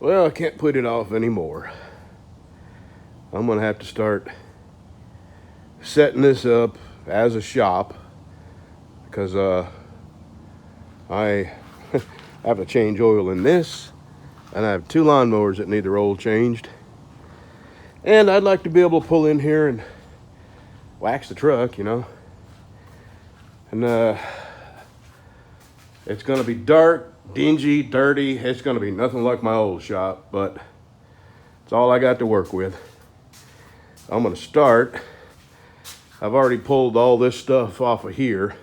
Well, I can't put it off anymore. I'm gonna have to start setting this up as a shop because I have to change oil in this, and I have 2 lawnmowers that need their oil changed. And I'd like to be able to pull in here and wax the truck, you know. And it's gonna be dark, dingy, dirty. It's gonna be nothing like my old shop, but it's all I got to work with. I'm gonna start. I've already pulled all this stuff off of here,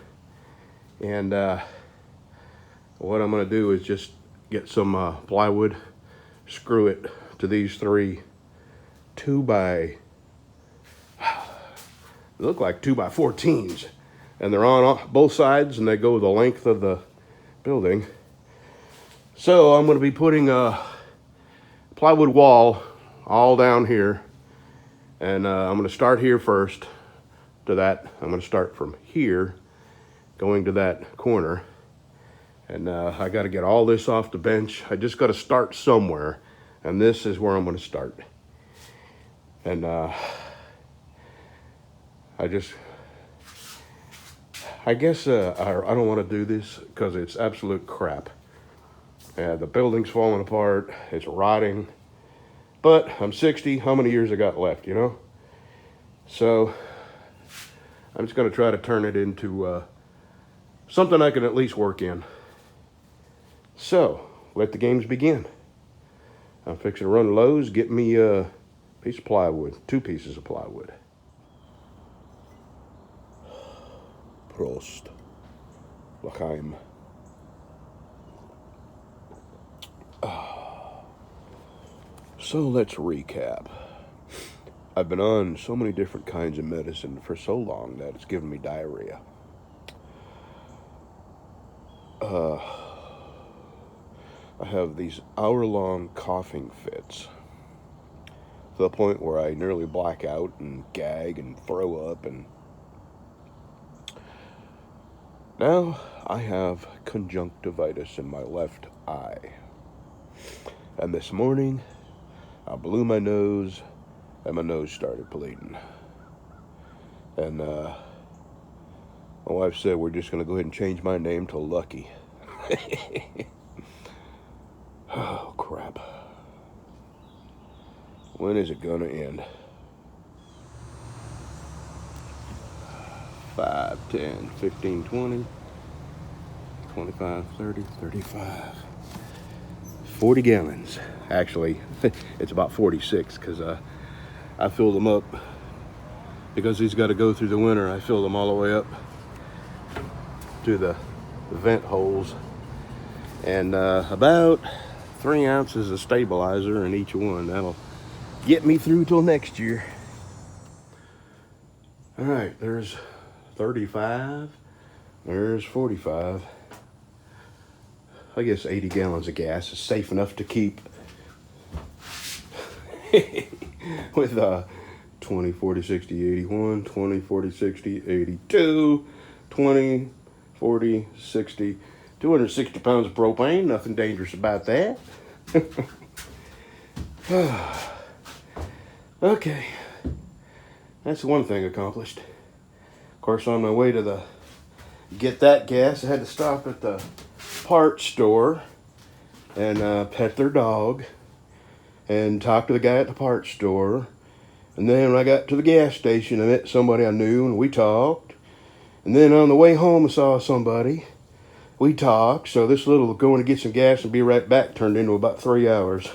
and what I'm gonna do is just get some plywood, screw it to these 3 2x, look like 2x14s, and they're on both sides and they go the length of the building. So I'm going to be putting a plywood wall all down here, and I'm going to start here first to that. I'm going to start from here going to that corner, and I got to get all this off the bench. I just got to start somewhere, and this is where I'm going to start. And I guess I don't want to do this because it's absolute crap. The building's falling apart, it's rotting, but I'm 60, how many years I got left, you know? So I'm just gonna try to turn it into something I can at least work in. So let the games begin. I'm fixing to run Lowe's, get me a piece of plywood, 2 pieces of plywood. Prost. L'chaim. So let's recap. I've been on so many different kinds of medicine for so long that it's given me diarrhea. I have these hour-long coughing fits to the point where I nearly black out and gag and throw up, and now I have conjunctivitis in my left eye. And this morning, I blew my nose, and my nose started bleeding. And my wife said we're just going to go ahead and change my name to Lucky. Oh, crap. When is it going to end? 5, 10, 15, 20, 25, 30, 35, 40 gallons. Actually, it's about 46 because I filled them up because he's got to go through the winter. I filled them all the way up to the vent holes, and about 3 ounces of stabilizer in each one. That'll get me through till next year. All right, there's 35, there's 45. I guess 80 gallons of gas is safe enough to keep with 20, 40, 60, 81, 20, 40, 60, 82, 20, 40, 60, 260 pounds of propane. Nothing dangerous about that. Okay, that's one thing accomplished. Of course, on my way to get that gas, I had to stop at the parts store and pet their dog and talk to the guy at the parts store. And then when I got to the gas station, I met somebody I knew and we talked. And then on the way home, I saw somebody. We talked. So this little going to get some gas and be right back turned into about 3 hours.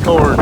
thorn.